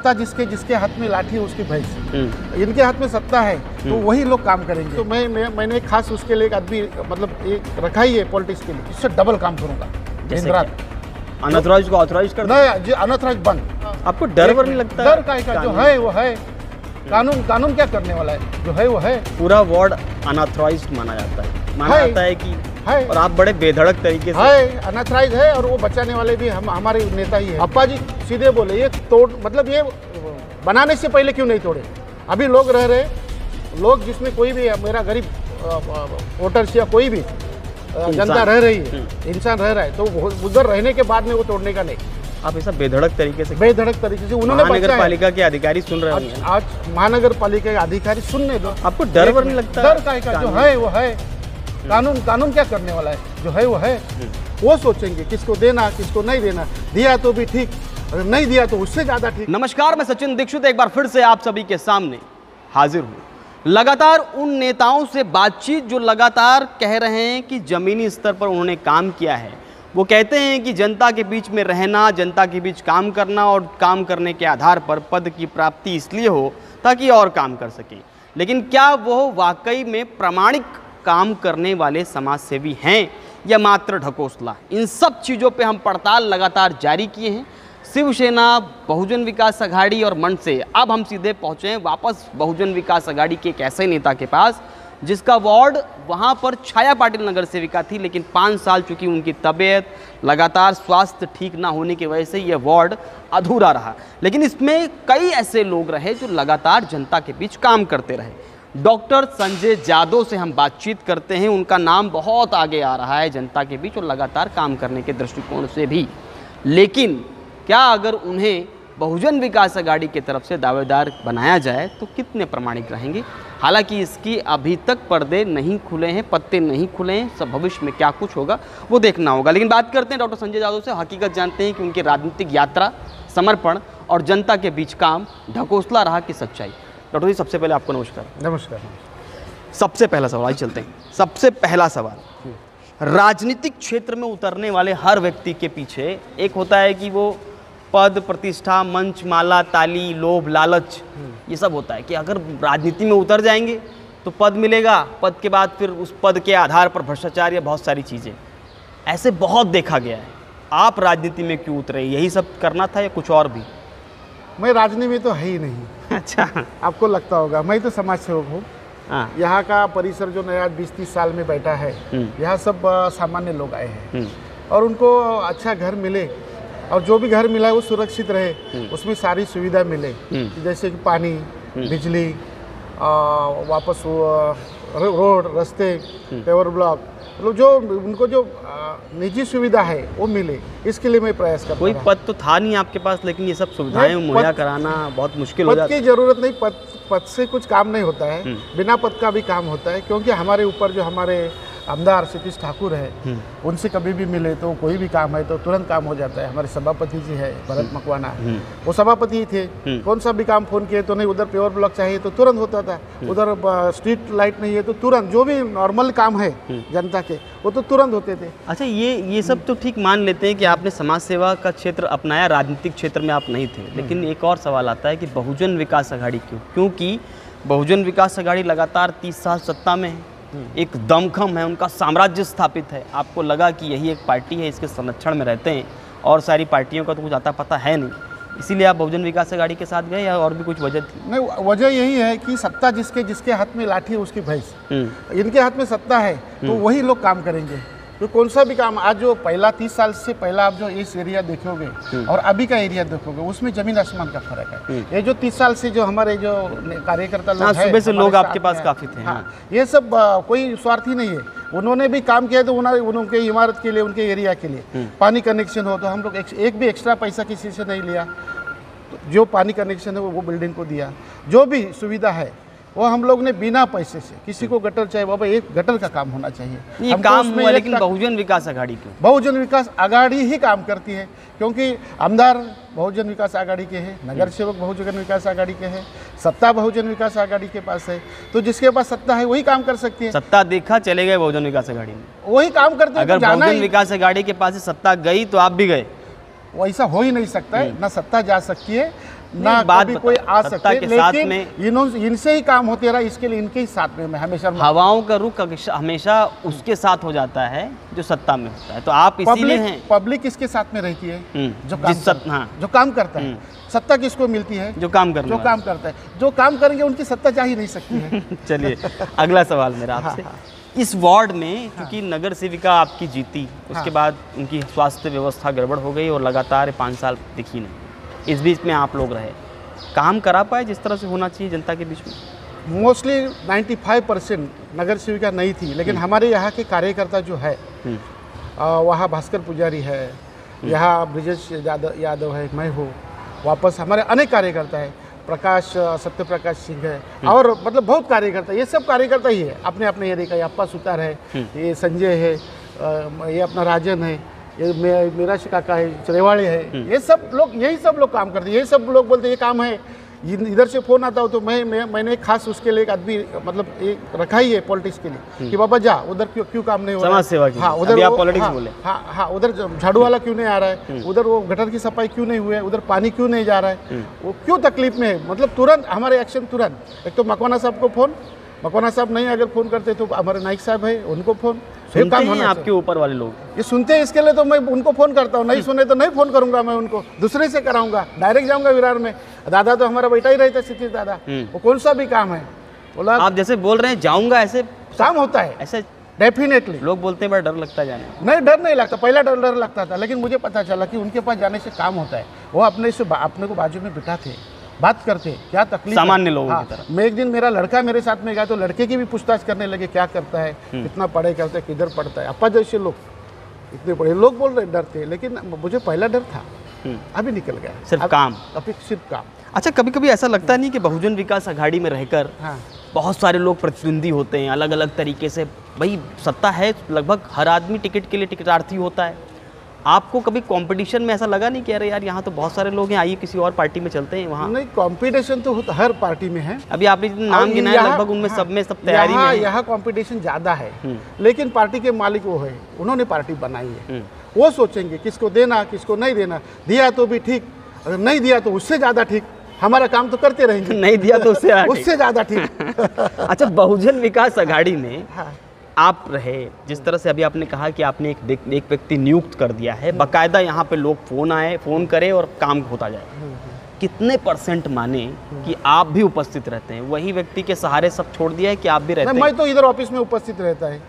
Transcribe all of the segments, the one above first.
सत्ता जिसके जिसके हाथ में लाठी है उसकी भैंस। इनके हाथ में सत्ता है तो वही लोग काम करेंगे। तो मैंने खास उसके लिए एक आदमी मतलब एक रखा ही है पॉलिटिक्स के लिए, इससे डबल काम करूंगा दिन रात। अनऑथराइज्ड को ऑथराइज कर नहीं, अनऑथराइज्ड बंद। आपको डर वर नहीं लगता? डर का जो है वो है, कानून क्या करने वाला है, जो है वो है। पूरा वार्ड अनऑथराइज्ड माना जाता है, माना जाता है कि है। और आप बड़े बेधड़क तरीके से है, अनऑथराइज है, और वो बचाने वाले भी हमारे नेता ही है। अप्पा जी सीधे बोले ये तोड़, मतलब ये बनाने से पहले क्यों नहीं तोड़े? अभी लोग रह रहे, लोग जिसमें कोई भी मेरा गरीब वोटर्स या कोई भी जनता रह रही है, इंसान रह रहा है, तो उधर रहने के बाद में वो तोड़ने का नहीं। आप ऐसा बेधड़क तरीके से उन्होंने महानगर पालिका के अधिकारी सुन रहे होंगे। आज महानगर पालिका के अधिकारी सुनने दो। आपको डर वर नहीं लगता? डर का जो है वो है, कानून क्या करने वाला है, जो है वो है। वो सोचेंगे किसको देना किसको नहीं देना, दिया तो भी ठीक, अगर नहीं दिया तो उससे ज्यादा ठीक। नमस्कार, मैं सचिन दीक्षित एक बार फिर से आप सभी के सामने हाजिर हूँ। लगातार उन नेताओं से बातचीत जो लगातार कह रहे हैं कि जमीनी स्तर पर उन्होंने काम किया है। वो कहते हैं कि जनता के बीच में रहना, जनता के बीच काम करना और काम करने के आधार पर पद की प्राप्ति इसलिए हो ताकि और काम कर सकें। लेकिन क्या वो वाकई में प्रामाणिक काम करने वाले समाजसेवी हैं या मात्र ढकोसला? इन सब चीज़ों पे हम पड़ताल लगातार जारी किए हैं। शिवसेना, बहुजन विकास अघाड़ी और मंच से अब हम सीधे पहुँचे हैं वापस बहुजन विकास अघाड़ी के एक ऐसे नेता के पास जिसका वार्ड वहाँ पर छाया पाटिल नगर सेविका थी, लेकिन 5 साल चूँकि उनकी तबीयत, लगातार स्वास्थ्य ठीक ना होने की वजह से यह वार्ड अधूरा रहा। लेकिन इसमें कई ऐसे लोग रहे जो लगातार जनता के बीच काम करते रहे। डॉक्टर संजय जादव से हम बातचीत करते हैं। उनका नाम बहुत आगे आ रहा है जनता के बीच और लगातार काम करने के दृष्टिकोण से भी। लेकिन क्या अगर उन्हें बहुजन विकास अघाड़ी की तरफ से दावेदार बनाया जाए तो कितने प्रामाणिक रहेंगे? हालांकि इसकी अभी तक पर्दे नहीं खुले हैं, पत्ते नहीं खुले हैं, सब भविष्य में क्या कुछ होगा वो देखना होगा। लेकिन बात करते हैं डॉक्टर संजय जादव से। हकीकत जानते हैं कि उनकी राजनीतिक यात्रा, समर्पण और जनता के बीच काम ढकोसला रहा कि सच्चाई। डॉक्टर जी, सबसे पहले आपको नमस्कार। नमस्कार। सबसे पहला सवाल, आज चलते हैं। सबसे पहला सवाल, राजनीतिक क्षेत्र में उतरने वाले हर व्यक्ति के पीछे एक होता है कि वो पद, प्रतिष्ठा, मंच, माला, ताली, लोभ, लालच, ये सब होता है कि अगर राजनीति में उतर जाएंगे तो पद मिलेगा, पद के बाद फिर उस पद के आधार पर भ्रष्टाचार या बहुत सारी चीज़ें, ऐसे बहुत देखा गया है। आप राजनीति में क्यों उतरे? यही सब करना था या कुछ और भी? मैं राजनीति में तो है ही नहीं। अच्छा, आपको लगता होगा, मैं तो समाज सेवक हूँ। यहाँ का परिसर जो नया 20-30 साल में बैठा है, यहाँ सब सामान्य लोग आए हैं और उनको अच्छा घर मिले और जो भी घर मिला है वो सुरक्षित रहे, उसमें सारी सुविधा मिले, जैसे कि पानी, बिजली, वापस रोड, रास्ते, पेवर ब्लॉक, मतलब जो उनको जो निजी सुविधा है वो मिले, इसके लिए मैं प्रयास करता हूँ। कोई पद तो था नहीं आपके पास, लेकिन ये सब सुविधाएं मुहैया कराना बहुत मुश्किल हो जाता है। पद की जरूरत नहीं, पद से कुछ काम नहीं होता है, बिना पद का भी काम होता है। क्योंकि हमारे ऊपर जो हमारे आमदार सतीश ठाकुर है, उनसे कभी भी मिले तो कोई भी काम है तो तुरंत काम हो जाता है। हमारे सभापति जी है भरत मकवाना, वो सभापति ही थे, कौन सा भी काम फोन किए तो नहीं, उधर पेवर ब्लॉक चाहिए तो तुरंत होता था, उधर स्ट्रीट लाइट नहीं है तो तुरंत, जो भी नॉर्मल काम है जनता के वो तो तुरंत होते थे। अच्छा, ये सब तो ठीक मान लेते हैं कि आपने समाज सेवा का क्षेत्र अपनाया, राजनीतिक क्षेत्र में आप नहीं थे। लेकिन एक और सवाल आता है कि बहुजन विकास अघाड़ी क्यों? क्योंकि बहुजन विकास अघाड़ी लगातार 30 साल सत्ता में है, एक दमखम है, उनका साम्राज्य स्थापित है। आपको लगा कि यही एक पार्टी है, इसके संरक्षण में रहते हैं और सारी पार्टियों का तो कुछ आता पता है नहीं, इसीलिए आप बहुजन विकास अघाड़ी के साथ गए या और भी कुछ वजह थी? नहीं, वजह यही है कि सत्ता जिसके जिसके हाथ में लाठी है उसकी भैंस। इनके हाथ में सत्ता है तो वही लोग काम करेंगे। तो कौन सा भी काम, आज जो पहला 30 साल से पहला आप जो इस एरिया देखोगे और अभी का एरिया देखोगे, उसमें जमीन आसमान का फर्क है। ये जो 30 साल से जो हमारे जो कार्यकर्ता लोग हैं, सुबह से लोग आपके पास काफी थे। हाँ, ये सब कोई स्वार्थी नहीं है, उन्होंने भी काम किया तो उनके इमारत के लिए, उनके एरिया के लिए पानी कनेक्शन हो तो हम लोग एक भी एक्स्ट्रा पैसा किसी से नहीं लिया, तो जो पानी कनेक्शन है वो बिल्डिंग को दिया। जो भी सुविधा है वो हम लोग ने बिना पैसे से, किसी को गटर चाहिए बाबा, एक गटर का काम होना चाहिए, ये काम हुआ। लेकिन बहुजन विकास अघाड़ी क्यों? बहुजन विकास अघाड़ी ही काम करती है, क्योंकि आमदार बहुजन विकास अघाड़ी के हैं, नगर सेवक बहुजन विकास अघाड़ी के हैं, सत्ता बहुजन विकास अघाड़ी के पास है, तो जिसके पास सत्ता है वही काम कर सकती है। सत्ता देखा चले गए बहुजन विकास अघाड़ी में, वही काम करते हैं। अगर बहुजन विकास अघाड़ी के पास सत्ता गई तो आप भी गए? वैसा हो ही नहीं सकता है, ना सत्ता जा सकती है, ना बात कभी कोई आ सत्ता सकते, के साथ लेकिन में इनसे ही काम होते रहा, इसके लिए इनके ही साथ में मैं हमेशा हवाओं का रुख हमेशा उसके साथ हो जाता है जो सत्ता में होता है। तो आप इसीलिए हैं। पब्लिक किसके साथ में रहती है? जो काम करता है। सत्ता किसको मिलती है? जो काम करता है। जो काम करेंगे उनकी सत्ता जा ही नहीं सकती है। चलिए अगला सवाल मेरा आपसे। इस वार्ड में क्योंकि नगर सेविका आपकी जीती, उसके बाद उनकी स्वास्थ्य व्यवस्था गड़बड़ हो गई और लगातार 5 साल दिखी नहीं। इस बीच में आप लोग रहे, काम करा पाए जिस तरह से होना चाहिए जनता के बीच में? मोस्टली 95% नगर सेविका नहीं थी, लेकिन हमारे यहाँ के कार्यकर्ता जो है, वहाँ भास्कर पुजारी है, यहाँ ब्रिजेश यादव है, मैं हूँ, वापस हमारे अनेक कार्यकर्ता है, प्रकाश सत्य प्रकाश सिंह है, और मतलब बहुत कार्यकर्ता, ये सब कार्यकर्ता ही है अपने अपने एरिया का। अप्पा सुतार है, ये संजय है, ये अपना राजन है, ये मेरा काका है, चरेवाड़े है, ये सब लोग, यही सब लोग काम करते हैं। यही सब लोग बोलते हैं ये काम है, इधर से फोन आता हो तो मैंने खास उसके लिए एक आदमी मतलब एक रखा ही है पॉलिटिक्स के लिए कि बाबा जा उधर क्यों काम नहीं हो रहा है, समाज सेवा की। हाँ उधर आप पॉलिटिक्स बोले, हाँ उधर झाड़ू वाला क्यों नहीं आ रहा है, उधर वो गटर की सफाई क्यों नहीं हुई है, उधर पानी क्यों नहीं जा रहा है, वो क्यों तकलीफ में है, मतलब तुरंत हमारे एक्शन तुरंत। एक तो मकवाना साहब को फोन, मकवाना साहब नहीं अगर फोन करते तो हमारे नाइक साहब है उनको फोन। सुनते हैं आपके ऊपर वाले लोग? ये सुनते हैं, इसके लिए तो मैं उनको फोन करता हूँ, नहीं सुने तो नहीं फोन करूंगा, मैं उनको दूसरे से कराऊंगा, डायरेक्ट जाऊंगा विरार में। दादा तो हमारा बेटा ही रहता है सतीश दादा, वो कौन सा भी काम है बोला। आप जैसे बोल रहे हैं जाऊंगा, ऐसे काम होता है ऐसे? डेफिनेटली। लोग बोलते हैं बड़ा डर लगता है जाने? नहीं, डर नहीं लगता, पहला डर लगता था, लेकिन मुझे पता चला कि उनके पास जाने से काम होता है। वो अपने को बाजू में बिठाते, बात करते, क्या तकलीफ सामान्य लोगों की तरह। मैं एक दिन मेरा लड़का मेरे साथ में गया तो लड़के की भी पूछताछ करने लगे, क्या करता है, कितना पढ़े करता है, किधर पढ़ता है। अप्पा जैसे लोग इतने पढ़े लोग बोल रहे डरते, लेकिन मुझे पहला डर था, अभी निकल गया। सिर्फ काम, अभी सिर्फ काम। अच्छा, कभी कभी ऐसा लगता नहीं कि बहुजन विकास आघाड़ी में रहकर बहुत सारे लोग प्रतिद्वंदी होते हैं अलग अलग तरीके से? भाई सत्ता है, लगभग हर आदमी टिकट के लिए टिकटार्थी होता है। आपको कभी कंपटीशन में ऐसा लगा नहीं कि अरे यार यहाँ तो बहुत सारे लोग हैं, आइए किसी और पार्टी में चलते हैं वहाँ? नहीं, कंपटीशन तो हर पार्टी में है। अभी आपने नाम गिनाया, लगभग उनमें सब में सब तैयारी में है। यहाँ कंपटीशन ज़्यादा है, लेकिन पार्टी के मालिक वो है, उन्होंने पार्टी बनाई है, वो सोचेंगे किसको देना किसको नहीं देना। दिया तो भी ठीक, अगर नहीं दिया तो उससे ज़्यादा ठीक, हमारा काम तो करते रहेंगे। नहीं दिया तो उससे ज़्यादा ठीक। अच्छा, बहुजन विकास आघाड़ी में आप रहे, जिस तरह से अभी आपने कहा कि आपने एक व्यक्ति नियुक्त कर दिया है, बाकायदा यहाँ पे लोग फोन करें और काम होता जाए, कितने % माने कि आप भी उपस्थित रहते हैं? वही व्यक्ति के सहारे सब छोड़ दिया है कि आप भी रहते हैं? मैं तो इधर ऑफिस में उपस्थित रहता है,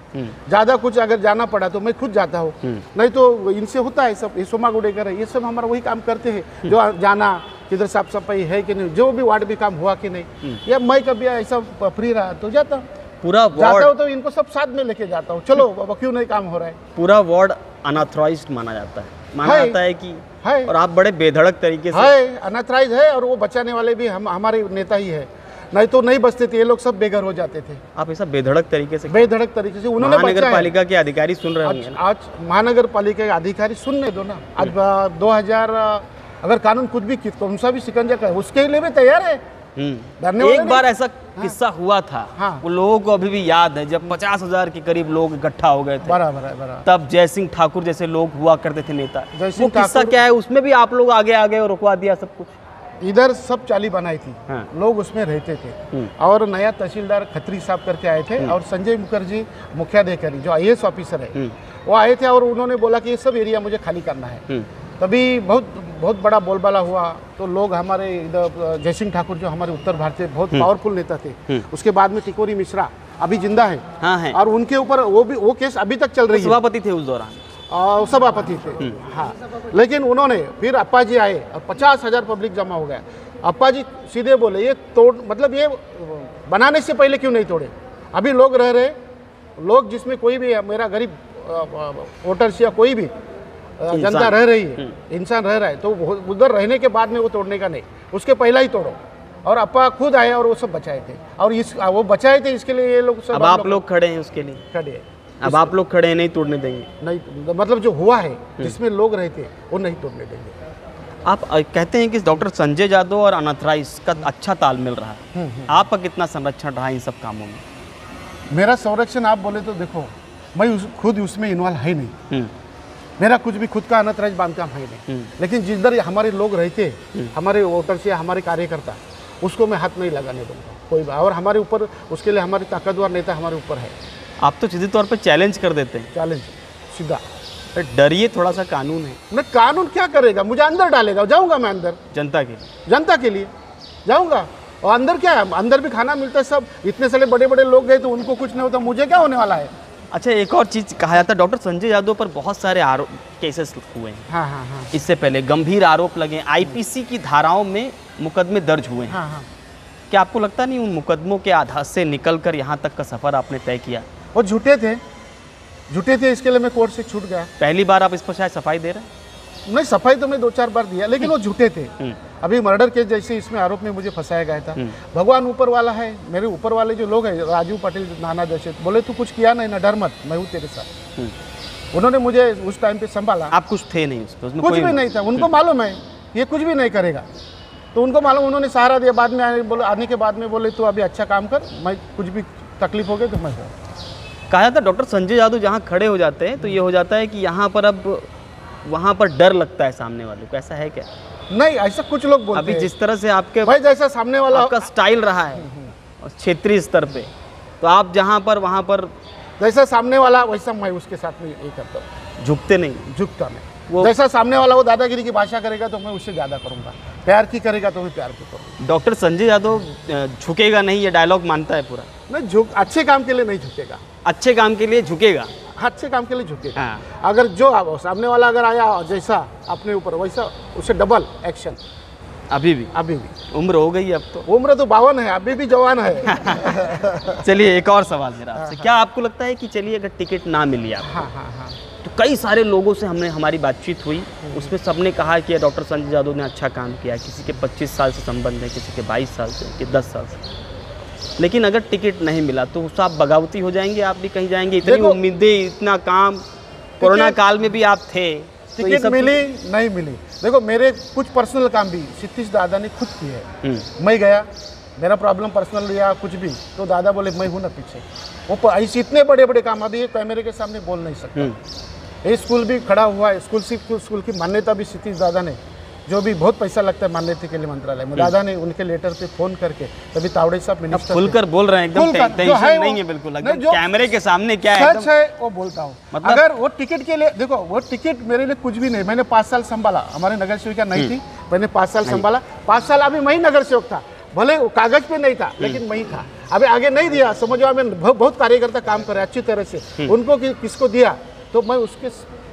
ज़्यादा कुछ अगर जाना पड़ा तो मैं खुद जाता हूँ, नहीं तो इनसे होता है सब। सोमा गुडेकर है, ये सब हमारा वही काम करते हैं, जो जाना किधर साफ सफाई है कि नहीं, जो भी वार्ड भी काम हुआ कि नहीं, या मैं कभी ऐसा फ्री रहा तो जाता हूँ। पूरा जाता हूँ तो इनको सब साथ में लेके जाता हूँ, चलो बाबा क्यों नहीं काम हो रहा है। पूरा वार्ड अनऑथराइज्ड माना जाता है, माना जाता है कि है, और आप बड़े बेधड़क तरीके से है, अनऑथराइज्ड है, और वो बचाने वाले भी हमारे नेता ही है, नहीं तो नहीं बचते थे ये लोग, सब बेघर हो जाते थे। आप ऐसा बेधड़क तरीके से उन्होंने महानगर पालिका के अधिकारी सुन रहे होंगे ना? आज महानगर पालिका के अधिकारी सुनने दो ना। आज 2000 अगर कानून कुछ भी कौन सा भी शिकंजा का उसके लिए भी तैयार है। एक बार ऐसा किस्सा हुआ था, वो लोगों को अभी भी याद है, जब 50,000 के करीब लोग इकट्ठा हो गए थे। बराबर। तब जय सिंह ठाकुर जैसे लोग हुआ करते थे नेता, वो किस्सा क्या है? उसमें भी आप लोग आगे और रुकवा दिया सब कुछ? इधर सब चाली बनाई थी, लोग उसमें रहते थे, और नया तहसीलदार खत्री साहब करके आए थे, और संजय मुखर्जी मुख्याधिकारी जो IAS ऑफिसर है वो आए थे, और उन्होंने बोला कि ये सब एरिया मुझे खाली करना है। तभी बहुत बड़ा बोलबाला हुआ, तो लोग हमारे इधर जय सिंह ठाकुर जो हमारे उत्तर भारतीय बहुत पावरफुल नेता थे, उसके बाद में टिकोरी मिश्रा अभी जिंदा है, और उनके ऊपर वो केस अभी तक चल रही है। सभापति थे उस दौरान, सभापति थे, हाँ। लेकिन उन्होंने फिर अप्पा जी आए और 50,000 पब्लिक जमा हो गया। अप्पा जी सीधे बोले ये तोड़, मतलब ये बनाने से पहले क्यों नहीं तोड़े? अभी लोग रह रहे, लोग जिसमें कोई भी मेरा गरीब वोटर्स या कोई भी जनता रह रही है, इंसान रह रहा है, तो उधर रहने के बाद में वो तोड़ने का नहीं, उसके पहला ही तोड़ो। और अप्पा खुद आए और वो सब बचाए थे, और वो बचाए थे, इसके लिए ये लोग सब। अब आप लोग खड़े हैं उसके लिए? खड़े हैं। अब आप लोग खड़े हैं, नहीं तोड़ने देंगे? नहीं, मतलब जो हुआ है जिसमें लोग रहते वो नहीं तोड़ने देंगे। आप कहते हैं कि डॉक्टर संजय यादव और अनऑथराइज्ड का अच्छा तालमेल रहा, आपका कितना संरक्षण रहा इन सब कामों में? मेरा संरक्षण आप बोले तो देखो, मैं खुद उसमें इन्वॉल्व है नहीं, मेरा कुछ भी खुद का अनथराइज बांधकाम है नहीं, लेकिन जिधर हमारे लोग रहते, हमारे वोटर्स या हमारे कार्यकर्ता, उसको मैं हाथ नहीं लगाने दूंगा कोई। और हमारे ऊपर उसके लिए हमारे ताकतवर नेता हमारे ऊपर है। आप तो सीधे तौर पे चैलेंज कर देते हैं। चैलेंज सीधा। डरिए थोड़ा सा, कानून है। मैं कानून क्या करेगा, मुझे अंदर डालेगा, जाऊंगा मैं अंदर जनता के लिए जाऊंगा। और अंदर क्या है, अंदर भी खाना मिलता है सब। इतने सारे बड़े बड़े लोग गए तो उनको कुछ नहीं होता, मुझे क्या होने वाला है। अच्छा, एक और चीज़ कहा जाता है डॉक्टर संजय यादव पर बहुत सारे आरोप केसेस हुए हैं। हाँ हाँ हाँ। इससे पहले गंभीर आरोप लगे, आईपीसी की धाराओं में मुकदमे दर्ज हुए हैं। हाँ हाँ। क्या आपको लगता नहीं उन मुकदमों के आधार से निकलकर यहाँ तक का सफ़र आपने तय किया? वो झूठे थे, इसके लिए मैं कोर्ट से छूट गया। पहली बार आप इस पर शायद सफाई दे रहे हैं? नहीं, सफाई तो मैं 2-4 बार दिया, लेकिन वो झूठे थे। अभी मर्डर केस जैसे इसमें आरोप में मुझे फंसाया गया था। भगवान ऊपर वाला है, मेरे ऊपर वाले जो लोग हैं, राजू पटेल, नाना जैसे बोले तू कुछ किया नहीं ना, डर मत, मैं हूँ तेरे साथ। उन्होंने मुझे उस टाइम पे संभाला। आप कुछ थे नहीं उसमें? कुछ भी नहीं था। उनको मालूम है ये कुछ भी नहीं करेगा, तो उनको मालूम, उन्होंने सहारा दिया। बाद में आने के बाद में बोले तू अभी अच्छा काम कर, मैं कुछ भी तकलीफ हो गई तो मैं। कहा जाता है डॉक्टर संजय यादव जहाँ खड़े हो जाते हैं तो ये हो जाता है कि यहाँ पर अब वहाँ पर डर लगता है सामने वालों को, ऐसा है क्या? नहीं, ऐसा कुछ लोग बोलते अभी हैं। जिस तरह से आपके भाई जैसा सामने वाला आपका स्टाइल रहा है और क्षेत्रीय स्तर पे, तो आप जहाँ पर वहाँ पर जैसा सामने वाला वैसा मैं उसके साथ में ये करता हूँ। झुकते नहीं? झुकता नहीं। जैसा सामने वाला वो दादागिरी की भाषा करेगा तो मैं उससे ज़्यादा करूँगा, प्यार की करेगा तो मैं प्यार की करूँगा। डॉक्टर संजय यादव झुकेगा नहीं, ये डायलॉग मानता है पूरा? नहीं, अच्छे काम के लिए नहीं झुकेगा। अच्छे काम के लिए झुकेगा? अच्छे काम के लिए झुकेगा। हाँ। अगर जो सामने वाला अगर आया जैसा अपने ऊपर, वैसा उससे डबल एक्शन। अभी भी उम्र हो गई अब तो? उम्र तो 52 है, अभी भी जवान है। चलिए, एक और सवाल मेरा आपसे, क्या आपको लगता है कि चलिए अगर टिकट ना मिली आपको, हाँ, तो कई सारे लोगों से हमारी बातचीत हुई, उसमें सबने कहा कि डॉक्टर संजय यादव ने अच्छा काम किया, किसी के 25 साल से संबंध है, किसी के 22 साल से, कि 10 साल से, लेकिन अगर टिकट नहीं मिला तो उससे आप बगावती हो जाएंगे, आप भी कहीं जाएंगे? इतनी उम्मीदें, इतना काम, कोरोना काल में भी आप थे, तो टिकट मिली नहीं मिली, देखो मेरे कुछ पर्सनल काम भी सतीश दादा ने खुद किए हैं। मैं गया, मेरा प्रॉब्लम पर्सनल या कुछ भी, तो दादा बोले मैं हूँ ना पीछे। वो ऐसे इतने बड़े बड़े काम अभी कैमरे के सामने बोल नहीं सकता। ये स्कूल भी खड़ा हुआ है, स्कूल की मान्यता भी सतीश दादा ने, जो भी बहुत पैसा लगता है मान्यता के लिए मंत्रालय में, दादा ने उनके लेटर पे फोन करके, तभी तावड़े साहब मिनिस्टर खुलकर बोल रहे हैं, एकदम टेंशन नहीं है बिल्कुल, एकदम कैमरे के सामने क्या है सच है वो बोलता हूँ। मतलब अगर वो टिकट के लिए, देखो वो टिकट मेरे लिए कुछ भी नहीं, मैंने 5 साल संभाला, हमारे नगर सेविका नहीं थी, मैंने 5 साल संभाला, 5 साल अभी मैं ही नगर सेवक था, भले वो कागज पे नहीं था लेकिन मैं ही था। अभी आगे नहीं दिया, समझो मैं बहुत कार्यकर्ता काम करे अच्छी तरह से, उनको किसको दिया तो मैं उसके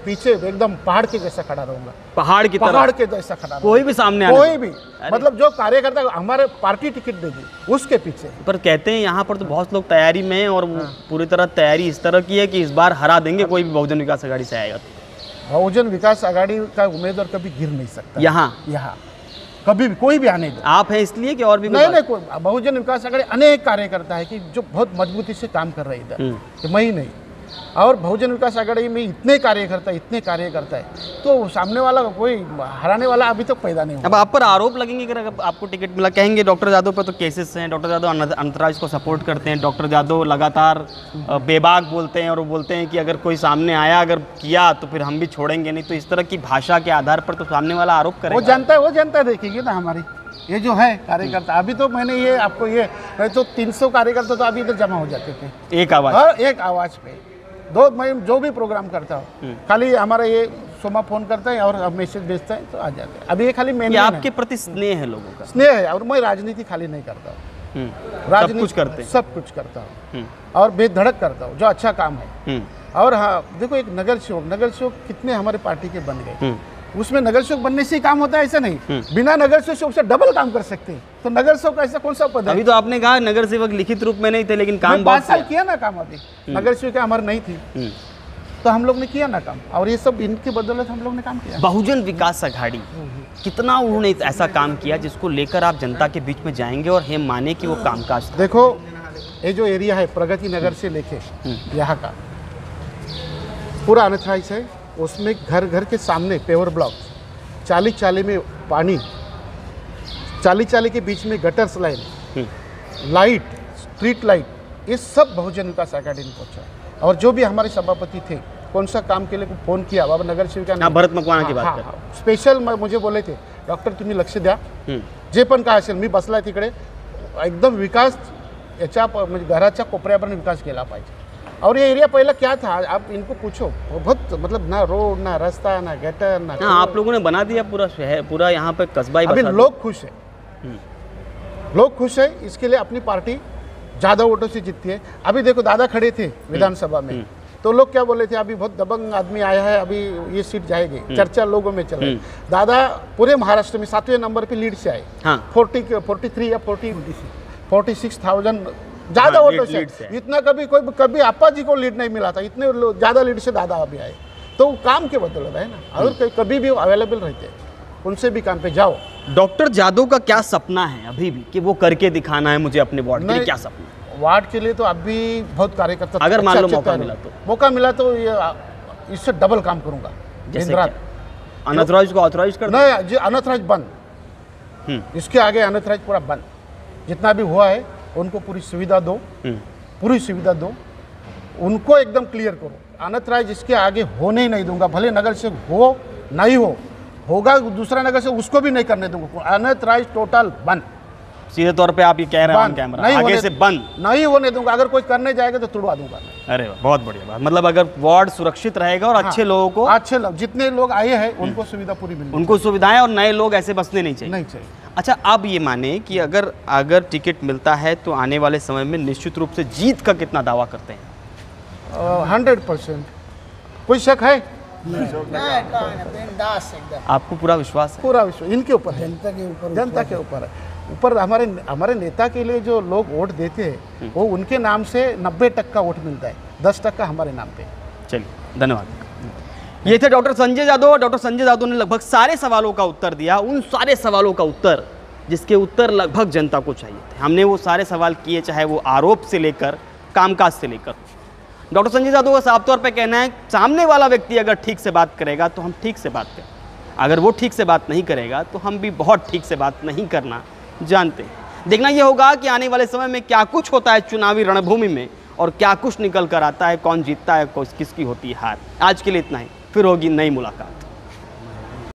पीछे एकदम पहाड़ के जैसा खड़ा रहूंगा। पहाड़ के जैसा खड़ा, कोई भी सामने कोई भी, मतलब जो कार्यकर्ता हमारे पार्टी टिकट देगी उसके पीछे। पर कहते हैं यहाँ पर तो बहुत लोग तैयारी में हैं और पूरी तरह तैयारी इस तरह की है कि इस बार हरा देंगे कोई भी बहुजन विकास आघाड़ी से आएगा। बहुजन विकास आघाड़ी का उम्मीदवार कभी गिर नहीं सकता यहाँ कभी भी, कोई भी आने दो। आप हैं इसलिए कि और भी नहीं, कोई बहुजन विकास आघाड़ी अनेक कार्यकर्ता है कि जो बहुत मजबूती से काम कर रहे हैं इधर, तो मैं ही नहीं। और बहुजन विकास आघाड़ी में इतने कार्यकर्ता है, तो सामने वाला कोई हराने वाला अभी तक पैदा नहीं हुआ। अब आप पर आरोप लगेंगे कि अगर आपको टिकट मिला, कहेंगे डॉक्टर यादव पर तो केसेस हैं, डॉक्टर यादव अंतर्राज को सपोर्ट करते हैं, डॉक्टर यादव लगातार बेबाक बोलते हैं और वो बोलते हैं कि अगर कोई सामने आया, अगर किया तो फिर हम भी छोड़ेंगे नहीं, तो इस तरह की भाषा के आधार पर तो सामने वाला आरोप करेगा। वो जनता देखेगी ना हमारी, ये जो है कार्यकर्ता। अभी तो मैंने ये आपको ये तो 300 कार्यकर्ता तो अभी इधर जमा हो जाते थे, एक आवाज़ पे। मैं जो भी प्रोग्राम करता हूँ, खाली हमारा ये सोमा फोन करता है और मैसेज भेजता है तो आ जाते हैं। अभी ये खाली मैंने आपके प्रति स्नेह है, लोगों का स्नेह है। और मैं राजनीति खाली नहीं करता हूँ, राजनीति सब कुछ करता हूँ और बेधड़क करता हूँ जो अच्छा काम है। और हाँ देखो, एक नगर सेवक कितने हमारे पार्टी के बन गए, उसमें नगर सेवक बनने से ही काम होता है ऐसा नहीं, बिना नगर सेवक से डबल काम कर सकते हैं। तो नगर सेवक ऐसा कौन सा पद है? अभी तो आपने कहा नगर सेवक लिखित रूप में नहीं थे, लेकिन काम 5 साल किया ना काम। अभी नगर सेवक हमारे नहीं थी तो हम लोग ने किया ना काम, और ये सब इनकी बदौलत हम लोग ने काम किया। बहुजन विकास आघाड़ी कितना उन्होंने ऐसा काम किया जिसको लेकर आप जनता के बीच में जाएंगे और हम माने कि वो कामकाज? देखो, ये जो एरिया है प्रगति नगर से लेके यहाँ का पूरा अनथराइज है, उसमें घर के सामने पेवर ब्लॉक, चाली में पानी, चाली के बीच में gutters line, light, street light, ये सब बहुजन विकास आघाड़ी ने पहुँचा। और जो भी हमारे सभापति थे कौन सा काम के लिए फ़ोन किया बाबा नगरसेविका हाँ, भरत मकवाना की बात कर स्पेशल मुझे बोले थे डॉक्टर तुम्ही लक्ष द्या जे पण काय असेल मी बसलाय तिकडे एकदम विकास याच्या म्हणजे घराच्या कोपऱ्यापर्यंत विकास केला पाहिजे और ये एरिया पहले क्या था आप इनको पूछो बहुत मतलब ना रोड ना रास्ता ना गटर ना हाँ, आप लोगों ने बना दिया पूरा शहर पूरा यहाँ पे कस्बा ही अभी बसा लोग खुश है लोग खुश है इसके लिए अपनी पार्टी ज़्यादा वोटों से जीतती है अभी देखो दादा खड़े थे विधानसभा में तो लोग क्या बोले थे अभी बहुत दबंग आदमी आया है अभी ये सीट जाएगी चर्चा लोगों में चल रही दादा पूरे महाराष्ट्र में 7वें नंबर पे लीड से आए हाँ। 43 या 46,000 ज़्यादा वोटों से इतना कभी अप्पा जी को लीड नहीं मिला था इतने ज़्यादा लीड से दादा अभी आए तो काम के बदौलत है ना अगर कभी भी अवेलेबल रहते उनसे भी काम पे जाओ। डॉक्टर जादव का क्या सपना है अभी भी कि वो करके दिखाना है मुझे अपने वार्ड के लिए, क्या सपना है? वार्ड के लिए तो अभी बहुत कार्यकर्ता अगर मान लो मौका मिला तो ये इससे डबल काम करूंगा जैसे अनथराइज को ऑथराइज कर नहीं जी अनथराइज बंद इसके आगे अनथराइज पूरा बंद जितना भी हुआ है उनको पूरी सुविधा दो उनको एकदम क्लियर करो अनथराइज इसके आगे होने ही नहीं दूंगा भले नगर से हो नहीं होगा दूसरा नगर से उसको भी नहीं करने दूंगा अनथराइज टोटल बंद सीधे तौर पे आप ये कह रहे हैं ऑन कैमरा आगे से बंद नहीं होने दूंगा अगर कोई करने जाएगा तो तुड़वा दूंगा। अरे बहुत बढ़िया बात मतलब अगर वार्ड सुरक्षित रहेगा और अच्छे लोगों को अच्छे लोग जितने लोग आए हैं उनको सुविधा पूरी मिलेगी उनको सुविधाएं और नए लोग ऐसे बसने नहीं चाहिए। अच्छा आप ये माने कि अगर टिकट मिलता है तो आने वाले समय में निश्चित रूप से जीत का कितना दावा करते हैं? 100% कोई शक है? आपको पूरा विश्वास है? पूरा विश्वास इनके ऊपर जनता के ऊपर है ऊपर हमारे नेता के लिए जो लोग वोट देते हैं वो उनके नाम से 90% वोट मिलता है 10% हमारे नाम पे। चलिए धन्यवाद। ये थे डॉक्टर संजय जादव। डॉक्टर संजय जादव ने लगभग सारे सवालों का उत्तर दिया उन सारे सवालों का उत्तर जिसके उत्तर लगभग जनता को चाहिए थे। हमने वो सारे सवाल किए चाहे वो आरोप से लेकर कामकाज से लेकर। डॉक्टर संजय जादव का साफ तौर पे कहना है सामने वाला व्यक्ति अगर ठीक से बात करेगा तो हम ठीक से बात करें अगर वो ठीक से बात नहीं करेगा तो हम भी बहुत ठीक से बात नहीं करना जानते हैं। देखना यह होगा कि आने वाले समय में क्या कुछ होता है चुनावी रणभूमि में और क्या कुछ निकल कर आता है कौन जीतता है किसकी होती है हार। आज के लिए इतना ही फिर होगी नई मुलाकात।